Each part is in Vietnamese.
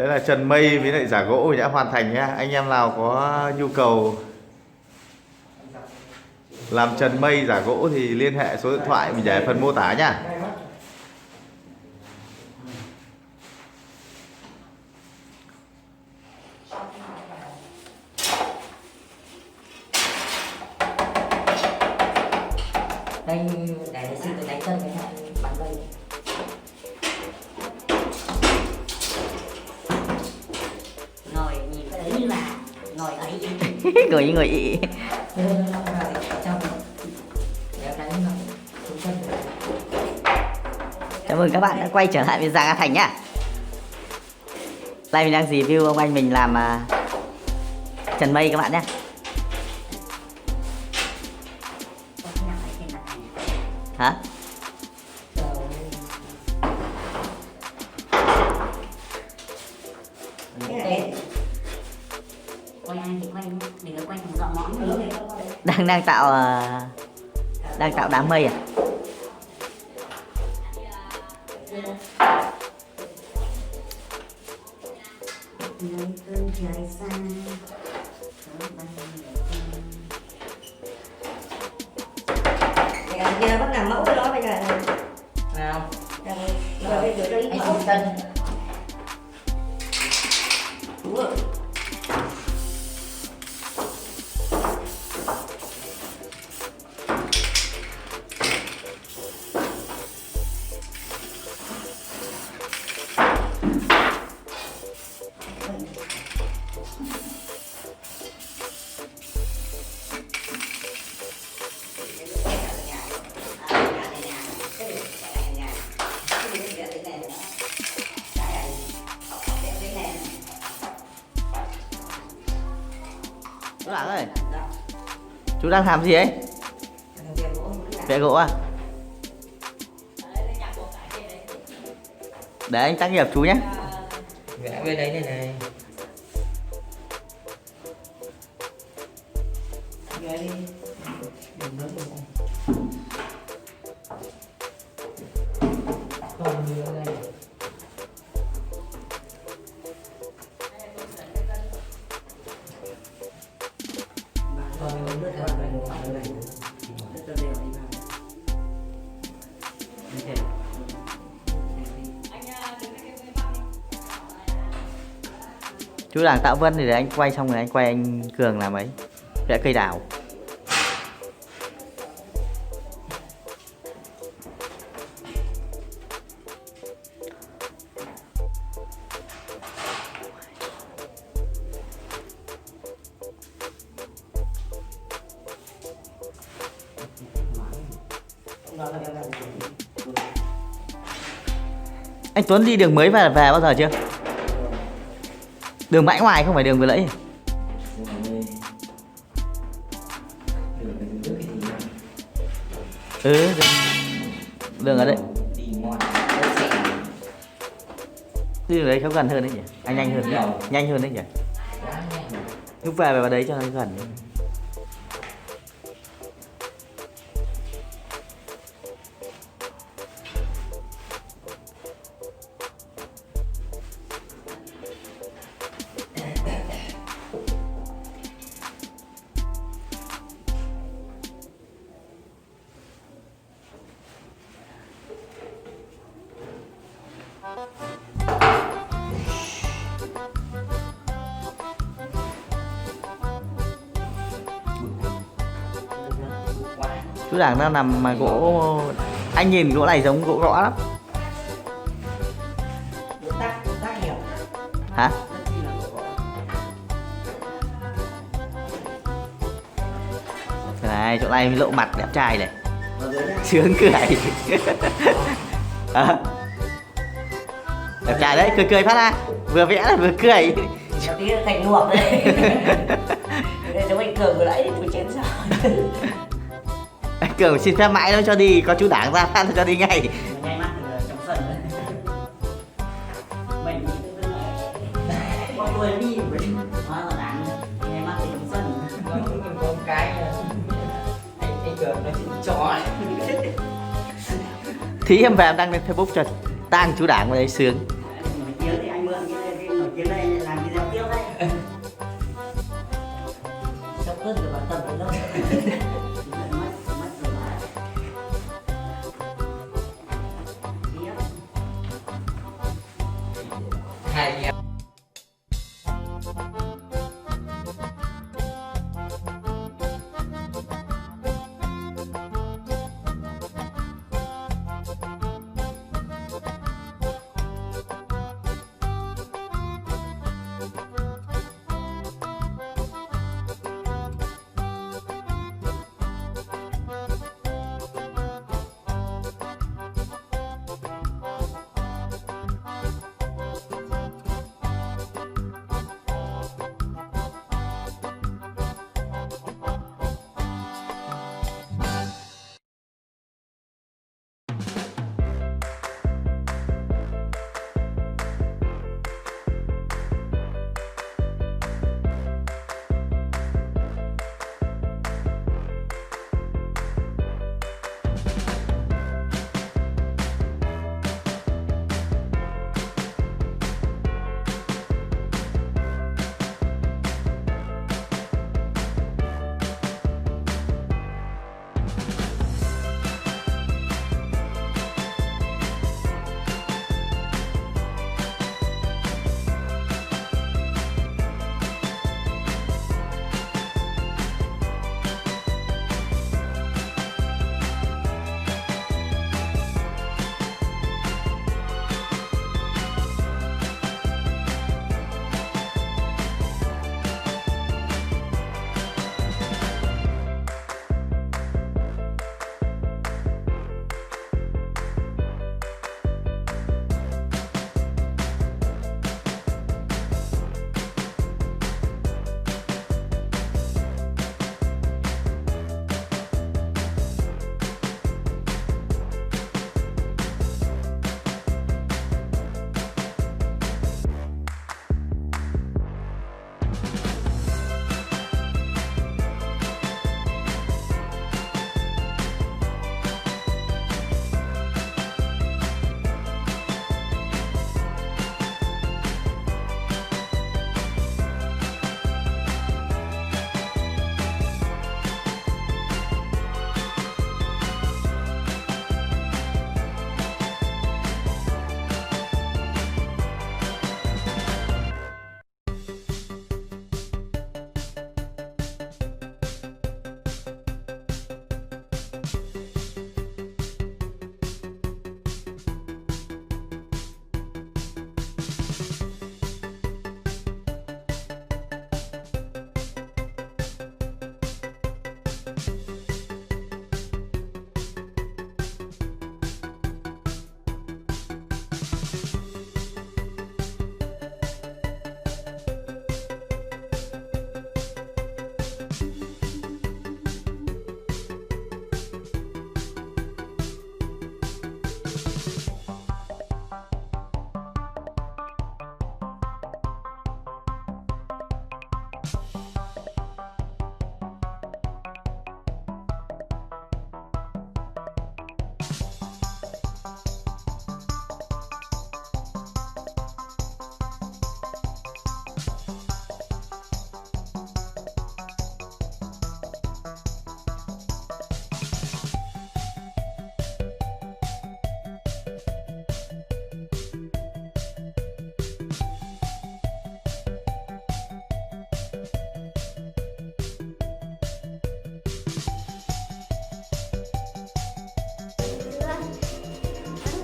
Đấy là Trần Mây với lại giả gỗ đã hoàn thành nhá. Anh em nào có nhu cầu làm Trần Mây giả gỗ thì liên hệ số điện thoại mình để ở phần mô tả nhá. Đây để xin cái đánh chân cái này bắn dây. Ngồi nhìn cái đấy như là ngồi ấy. Ngồi như ngồi ị. Chào mừng các bạn đã quay trở lại với Giang Thành nhá. Đây mình đang review ông anh mình làm Trần Mây các bạn nhé. Hả? Đang tạo đám mây à? Giờ bắt làm mẫu cái đó bây giờ Nào. Giờ bây giờ cho ít mẫu tân. Đúng rồi. Chú Đảng ơi, chú đang làm gì ấy? Vẽ gỗ à? Để anh tác nghiệp chú nhé. Vẽ bên đấy này này. Chú Đảng tạo vân thì để anh quay xong rồi anh quay anh Cường làm ấy. Vẽ cây đào. Anh Tuấn đi đường mới về bao giờ chưa? Đường Bãi Ngoài không phải đường Vừa Lẫy. Ừ, đường ở đây. Đường đấy không gần hơn đấy nhỉ? Anh nhanh hơn đấy. Nhanh hơn đấy nhỉ? Lúc về vào đấy cho nó gần. Chú Đảng đang nằm mà gỗ. Anh nhìn gỗ này giống gỗ gõ lắm. Hả? Này, chỗ này lộ mặt đẹp trai này. Sướng cười. Đẹp trai đấy, cười cười phát ra. Vừa vẽ là vừa cười. Tí thành luộc đấy. Giống anh Cường vừa nãy thì tôi chén sao. Anh Cường xin phép mãi nó cho đi, có chú Đảng ra nó cho đi ngay. Ngay mắt thì trong sân đấy. Mình có đuôi đi hóa là Đảng ngay mắt thì trong sân. Có một cái anh Cường nó chỉ chó. Tí em về em đăng lên Facebook cho tang chú Đảng vào đấy sướng. Thì anh mượn cái nồi cái này làm video tiếp đấy. Sắp hết rồi bạn tâm rồi đó. Mất rồi mà. Hai em.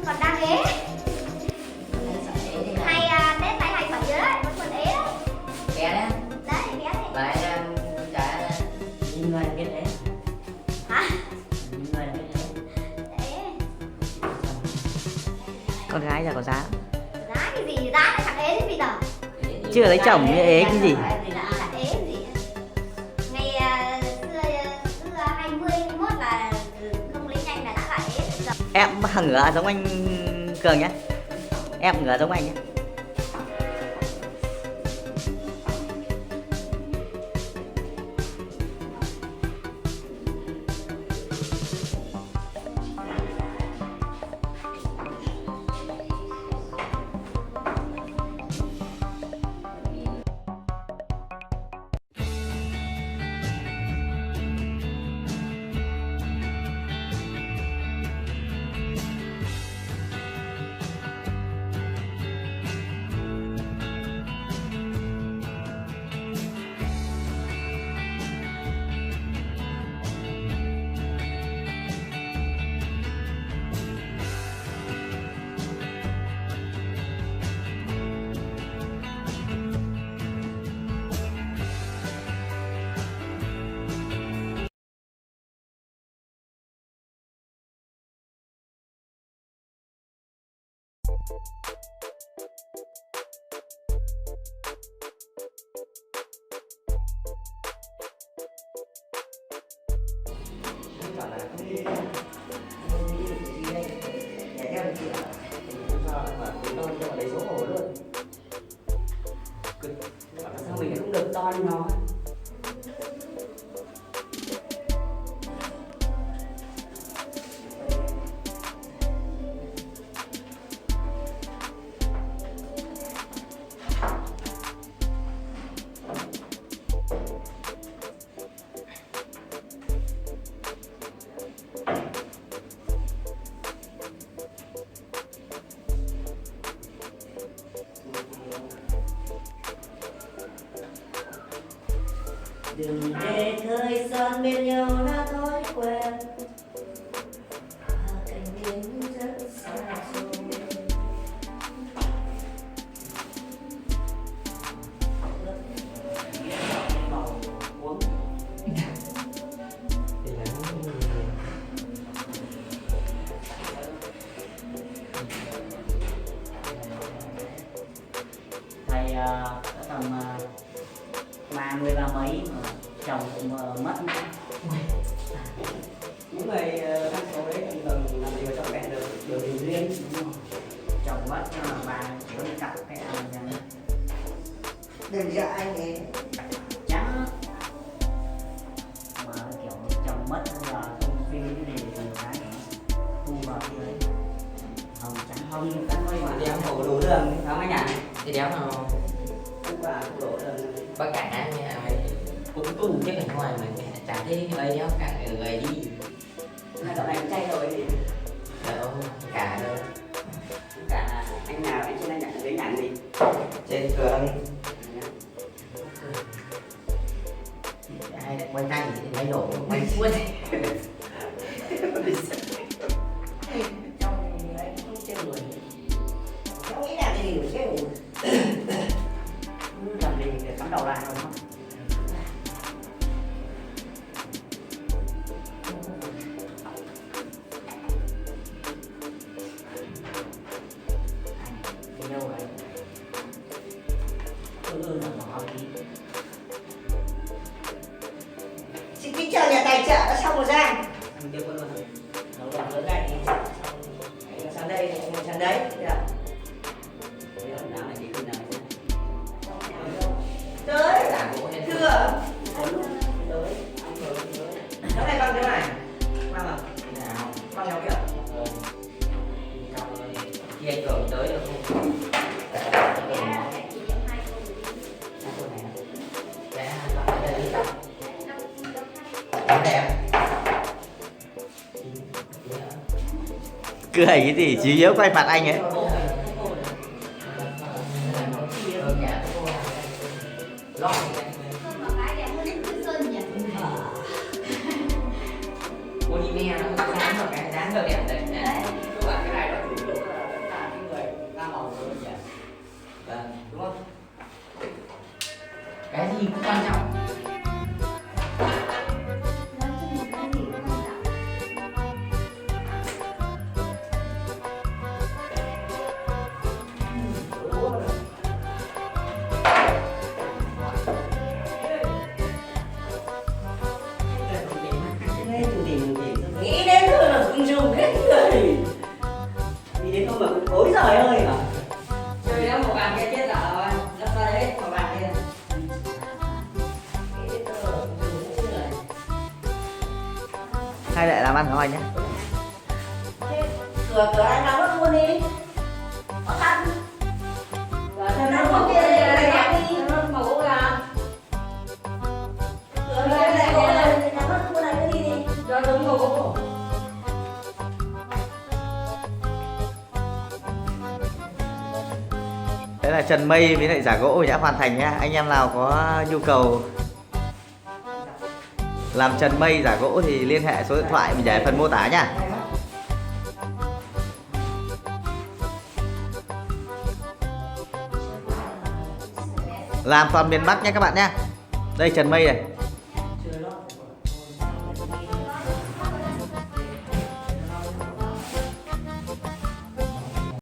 Còn đang ế. Hay Tết này 27 rồi đấy, vẫn còn ế đấy. Bé đấy. Đấy, bé đấy. Lại cả nhìn người biết ế. Hả? Nhìn người biết ế. Ế. Con gái là có giá. Giá cái gì? Giá lại thằng ế đến bây giờ. Chưa lấy chồng như ế cái gì. Là ế cái gì? Ngày xưa 20, 21 là không lấy nhanh là đã là ế rồi. Em ngửa giống anh Cường nhé. Em ngửa giống anh nhé. bảo là không đi được gì đây, nhảy theo được chị ạ. Thì cũng cho mà tôi cho lấy số hồ luôn. Bảo là sao mình lại không được to như nó. Đừng để thời gian bên nhau đã thói quen, cảnh biến rất xa xôi. Màu uống thì là thầy đã tầm 30 ba mấy mà chồng cũng mất. Những người trong số đấy thường làm gì mà chọn mẹ được điều tình duyên, đúng không? Chồng mất nhưng mà bà chỉ có cặp cái ăn chẳng đừng sợ anh ấy trắng mà kiểu chồng mất là không phim cái gì thì cái thu vào cái đấy hồng trắng hồng các nơi mà đéo đổ đường không anh nhỉ? Thì đéo nào không và đổ đường bác cả nha mày cũng tu chứ mình ngoài mình chả thấy cái ấy đéo cả người đi là dạo này chay rồi thì đâu cả đâu cả anh nào anh trên anh nhận giấy nhận gì trên cường ai lại quay tay thì lấy đổ quay suốt trong đấy không chơi người cháu nghĩ là cái gì của chơi làm gì để cắm đầu lại rồi không? Đi đâu rồi? Là bỏ đi. Xin kính chào nhà tài trợ đã xong rồi Giang. Anh chưa quên luôn. Nó còn nữa đây thì anh sang đây thì anh sang đấy. Tới thưa nó này bằng thế này bằng à nào bằng nhau kìa khi anh cường tới được không Cười cái gì chỉ nhớ quay mặt anh ấy. Polymer nó dán vào cái dán vào đẹp đấy. Các bạn cái này nó chủ yếu là cả cái người ra màu rồi nhỉ. Vâng, đúng không? Cái gì cũng quan trọng. Nghĩ đến thôi là cũng dùng hết người. Nghĩ đến không mà cũng ối giời ơi mà. Chơi đó một bàn kia chết rồi. Lắp ra đấy, một bàn kia. Nghĩ đến thôi là cũng dùng hết người. Hay lại làm ăn của anh nhé. Cửa anh làm mất luôn đi. Có khăn. Cửa theo nó không kia đây đi. Nó màu gỗ làm. Cửa này gỗ này, nhà mất luôn này cứ đi đi. Cho đúng màu gỗ. Thế là Trần Mây với lại giả gỗ đã hoàn thành nhá. Anh em nào có nhu cầu làm Trần Mây giả gỗ thì liên hệ số điện thoại mình để phần mô tả nhá. Làm toàn miền Bắc nha các bạn nhá. Đây Trần Mây này.